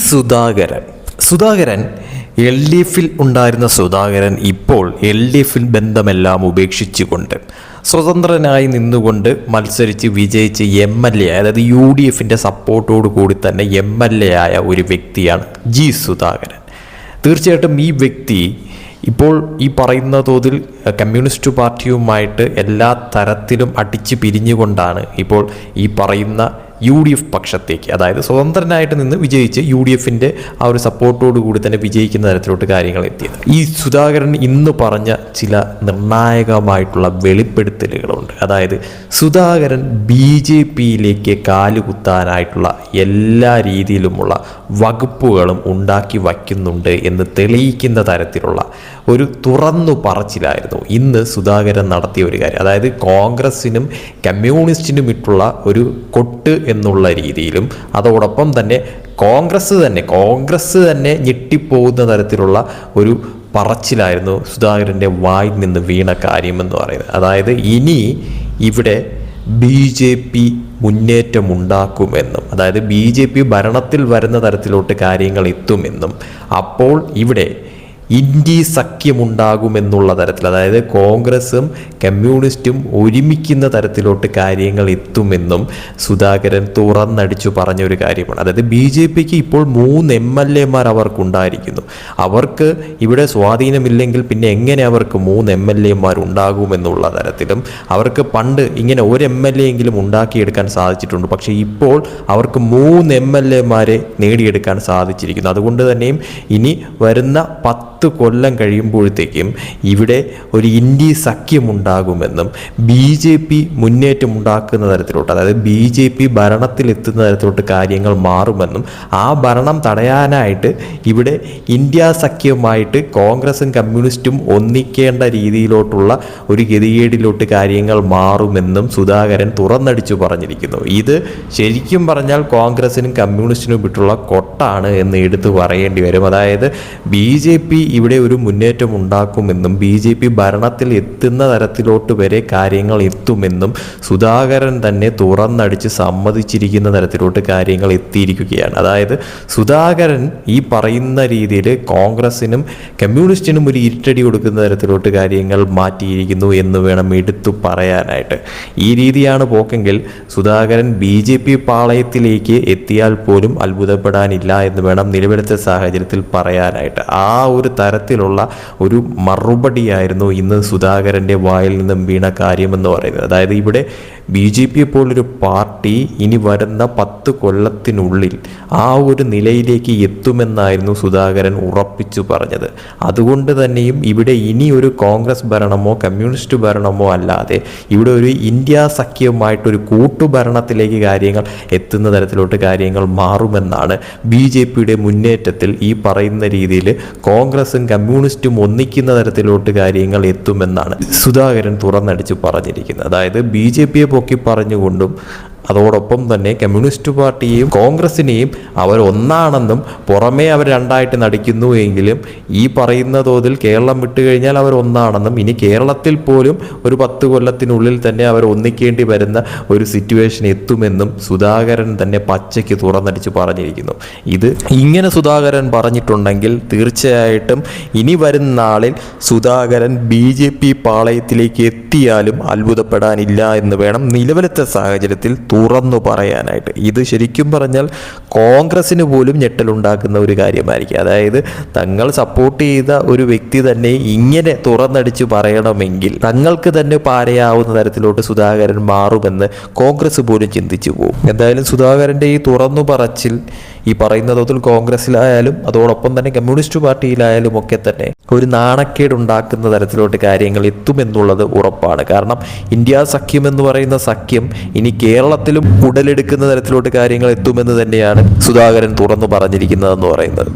Sudhakaran L D എഫിൽ ഉണ്ടായിരുന്ന സുധാകരൻ ഇപ്പോൾ എൽ ഡി എഫിൽ ബന്ധമെല്ലാം ഉപേക്ഷിച്ചുകൊണ്ട് സ്വതന്ത്രനായി നിന്നുകൊണ്ട് മത്സരിച്ച് വിജയിച്ച് എം എൽ എ, അതായത് യു ഡി എഫിൻ്റെ സപ്പോർട്ടോടു കൂടി തന്നെ എം എൽ എ ആയ ഒരു വ്യക്തിയാണ് ജി സുധാകരൻ. തീർച്ചയായിട്ടും ഈ വ്യക്തി ഇപ്പോൾ ഈ പറയുന്ന തോതിൽ കമ്മ്യൂണിസ്റ്റ് പാർട്ടിയുമായിട്ട് എല്ലാ തരത്തിലും അടിച്ച് പിരിഞ്ഞുകൊണ്ടാണ് ഇപ്പോൾ ഈ പറയുന്ന യു ഡി എഫ് പക്ഷത്തേക്ക്, അതായത് സ്വതന്ത്രനായിട്ട് നിന്ന് വിജയിച്ച് യു ഡി എഫിൻ്റെ ആ ഒരു സപ്പോർട്ടോടു കൂടി തന്നെ വിജയിക്കുന്ന തരത്തിലോട്ട് കാര്യങ്ങൾ എത്തിയത്. ഈ സുധാകരൻ ഇന്ന് പറഞ്ഞ ചില നിർണായകമായിട്ടുള്ള വെളിപ്പെടുത്തലുകളുണ്ട്. അതായത് സുധാകരൻ ബി ജെ പിയിലേക്ക് കാലുകുത്താനായിട്ടുള്ള എല്ലാ രീതിയിലുമുള്ള വകുപ്പുകളും ഉണ്ടാക്കി വയ്ക്കുന്നുണ്ട് എന്ന് തെളിയിക്കുന്ന തരത്തിലുള്ള ഒരു തുറന്നു പറച്ചിലായിരുന്നു ഇന്ന് സുധാകരൻ നടത്തിയ ഒരു കാര്യം. അതായത് കോൺഗ്രസിനും കമ്മ്യൂണിസ്റ്റിനും ഇട്ടുള്ള ഒരു കൊട്ട് എന്നുള്ള രീതിയിലും അതോടൊപ്പം തന്നെ കോൺഗ്രസ് തന്നെ ഞെട്ടിപ്പോകുന്ന തരത്തിലുള്ള ഒരു പറച്ചിലായിരുന്നു സുധാകരൻ്റെ വായിൽ നിന്ന് വീണ കാര്യമെന്ന് പറയുന്നത്. അതായത് ഇനി ഇവിടെ ബി ജെ പി മുന്നേറ്റമുണ്ടാക്കുമെന്നും, അതായത് ബി ജെ പി ഭരണത്തിൽ വരുന്ന തരത്തിലോട്ട് കാര്യങ്ങൾ എത്തുമെന്നും, അപ്പോൾ ഇവിടെ ഇന്ത്യ സഖ്യമുണ്ടാകുമെന്നുള്ള തരത്തിൽ, അതായത് കോൺഗ്രസും കമ്മ്യൂണിസ്റ്റും ഒരുമിക്കുന്ന തരത്തിലോട്ട് കാര്യങ്ങൾ എത്തുമെന്നും സുധാകരൻ തുറന്നടിച്ചു പറഞ്ഞൊരു കാര്യമാണ്. അതായത് ബി ജെ പിക്ക് ഇപ്പോൾ 3 MLA അവർക്കുണ്ടായിരിക്കുന്നു. അവർക്ക് ഇവിടെ സ്വാധീനമില്ലെങ്കിൽ പിന്നെ എങ്ങനെ അവർക്ക് 3 MLA ഉണ്ടാകുമെന്നുള്ള തരത്തിലും, അവർക്ക് പണ്ട് ഇങ്ങനെ ഒരു MLA എങ്കിലും ഉണ്ടാക്കിയെടുക്കാൻ സാധിച്ചിട്ടുണ്ട്. പക്ഷേ ഇപ്പോൾ അവർക്ക് 3 MLA നേടിയെടുക്കാൻ സാധിച്ചിരിക്കുന്നു. അതുകൊണ്ട് തന്നെയും ഇനി വരുന്ന 10 കൊല്ലം കഴിയുമ്പോഴത്തേക്കും ഇവിടെ ഒരു ഇന്ത്യ സഖ്യമുണ്ടാകുമെന്നും ബി ജെ പി മുന്നേറ്റമുണ്ടാക്കുന്ന തരത്തിലോട്ട്, അതായത് ബി ജെ പി ഭരണത്തിലെത്തുന്ന തരത്തിലോട്ട് കാര്യങ്ങൾ മാറുമെന്നും, ആ ഭരണം തടയാനായിട്ട് ഇവിടെ ഇന്ത്യ സഖ്യവുമായിട്ട് കോൺഗ്രസും കമ്മ്യൂണിസ്റ്റും ഒന്നിക്കേണ്ട രീതിയിലോട്ടുള്ള ഒരു ഗതികേടിലോട്ട് കാര്യങ്ങൾ മാറുമെന്നും സുധാകരൻ തുറന്നടിച്ചു പറഞ്ഞിരിക്കുന്നു. ഇത് ശരിക്കും പറഞ്ഞാൽ കോൺഗ്രസിനും കമ്മ്യൂണിസ്റ്റിനും വിട്ടുള്ള കൊട്ടാണ് എന്ന് എടുത്തു പറയേണ്ടി വരും. അതായത് ബി ജെ പി ഇവിടെ ഒരു മുന്നേറ്റം ഉണ്ടാക്കുമെന്നും ബി ജെ പി ഭരണത്തിൽ എത്തുന്ന തരത്തിലോട്ട് വരെ കാര്യങ്ങൾ എത്തുമെന്നും സുധാകരൻ തന്നെ തുറന്നടിച്ച് സമ്മതിച്ചിരിക്കുന്ന തരത്തിലോട്ട് കാര്യങ്ങൾ എത്തിയിരിക്കുകയാണ്. അതായത് സുധാകരൻ ഈ പറയുന്ന രീതിയിൽ കോൺഗ്രസിനും കമ്മ്യൂണിസ്റ്റിനും ഒരു ഇരുട്ടടി കൊടുക്കുന്ന തരത്തിലോട്ട് കാര്യങ്ങൾ മാറ്റിയിരിക്കുന്നു എന്ന് വേണം എടുത്തു പറയാനായിട്ട്. ഈ രീതിയാണ് പോക്കെങ്കിൽ സുധാകരൻ ബി ജെ പി പാളയത്തിലേക്ക് എത്തിയാൽ പോലും അത്ഭുതപ്പെടാനില്ല എന്ന് വേണം നിലവിലത്തെ സാഹചര്യത്തിൽ പറയാനായിട്ട്. ആ ഒരു തരത്തിലുള്ള ഒരു മറുപടിയായിരുന്നു ഇന്ന് സുധാകരൻ്റെ വായിൽ നിന്നും വീണ കാര്യമെന്ന് പറയുന്നത്. അതായത് ഇവിടെ ബി ജെ പി പോലൊരു പാർട്ടി ഇനി വരുന്ന 10 കൊല്ലത്തിനുള്ളിൽ ആ ഒരു നിലയിലേക്ക് എത്തുമെന്നായിരുന്നു സുധാകരൻ ഉറപ്പിച്ചു പറഞ്ഞത്. അതുകൊണ്ട് തന്നെയും ഇവിടെ ഇനി ഒരു കോൺഗ്രസ് ഭരണമോ കമ്മ്യൂണിസ്റ്റ് ഭരണമോ അല്ലാതെ ഇവിടെ ഒരു ഇന്ത്യ സഖ്യവുമായിട്ടൊരു കൂട്ടുഭരണത്തിലേക്ക് കാര്യങ്ങൾ എത്തുന്ന തരത്തിലോട്ട് കാര്യങ്ങൾ മാറുമെന്നാണ് ബി ജെ പിയുടെ മുന്നേറ്റത്തിൽ ഈ പറയുന്ന രീതിയിൽ കോൺഗ്രസും കമ്മ്യൂണിസ്റ്റും ഒന്നിക്കുന്ന തരത്തിലോട്ട് കാര്യങ്ങൾ എത്തുമെന്നാണ് സുധാകരൻ തുറന്നടിച്ച് പറഞ്ഞിരിക്കുന്നത്. അതായത് ബി ജെ പിയെ പൊക്കി പറഞ്ഞുകൊണ്ടും അതോടൊപ്പം തന്നെ കമ്മ്യൂണിസ്റ്റ് പാർട്ടിയെയും കോൺഗ്രസിനെയും അവർ ഒന്നാണെന്നും പുറമേ അവർ രണ്ടായിട്ട് നടിക്കുന്നു എങ്കിലും ഈ പറയുന്ന തോതിൽ കേരളം വിട്ടുകഴിഞ്ഞാൽ അവർ ഒന്നാണെന്നും ഇനി കേരളത്തിൽ പോലും ഒരു 10 കൊല്ലത്തിനുള്ളിൽ തന്നെ അവർ ഒന്നിക്കേണ്ടി വരുന്ന ഒരു സിറ്റുവേഷൻ എത്തുമെന്നും സുധാകരൻ തന്നെ പച്ചയ്ക്ക് തുറന്നടിച്ച് പറഞ്ഞിരിക്കുന്നു. ഇത് ഇങ്ങനെ സുധാകരൻ പറഞ്ഞിട്ടുണ്ടെങ്കിൽ തീർച്ചയായിട്ടും ഇനി വരുന്ന നാളിൽ സുധാകരൻ ബി ജെ പി പാളയത്തിലേക്ക് എത്തിയാലും അത്ഭുതപ്പെടാനില്ല എന്ന് വേണം നിലവിലത്തെ സാഹചര്യത്തിൽ തുറന്നു പറയാനായിട്ട്. ഇത് ശരിക്കും പറഞ്ഞാൽ കോൺഗ്രസിന് പോലും ഞെട്ടലുണ്ടാക്കുന്ന ഒരു കാര്യമായിരിക്കും. അതായത് തങ്ങൾ സപ്പോർട്ട് ചെയ്ത ഒരു വ്യക്തി തന്നെ ഇങ്ങനെ തുറന്നടിച്ച് പറയണമെങ്കിൽ തങ്ങൾക്ക് തന്നെ പാരയാവുന്ന തരത്തിലോട്ട് സുധാകരൻ മാറുമെന്ന് കോൺഗ്രസ് പോലും ചിന്തിച്ചു പോകും. എന്തായാലും സുധാകരൻ്റെ ഈ തുറന്നു പറച്ചിൽ ഈ പറയുന്ന തോതിൽ കോൺഗ്രസിലായാലും അതോടൊപ്പം തന്നെ കമ്മ്യൂണിസ്റ്റ് പാർട്ടിയിലായാലും ഒക്കെ തന്നെ ഒരു നാണക്കേടുണ്ടാക്കുന്ന തരത്തിലോട്ട് കാര്യങ്ങൾ എത്തുമെന്നുള്ളത് ഉറപ്പാണ്. കാരണം ഇന്ത്യ സഖ്യം എന്ന് പറയുന്ന സഖ്യം ഇനി കേരളത്തിലും ഉടലെടുക്കുന്ന തരത്തിലോട്ട് കാര്യങ്ങൾ എത്തുമെന്ന് തന്നെയാണ് സുധാകരൻ തുറന്നു പറഞ്ഞിരിക്കുന്നതെന്ന് പറയുന്നത്.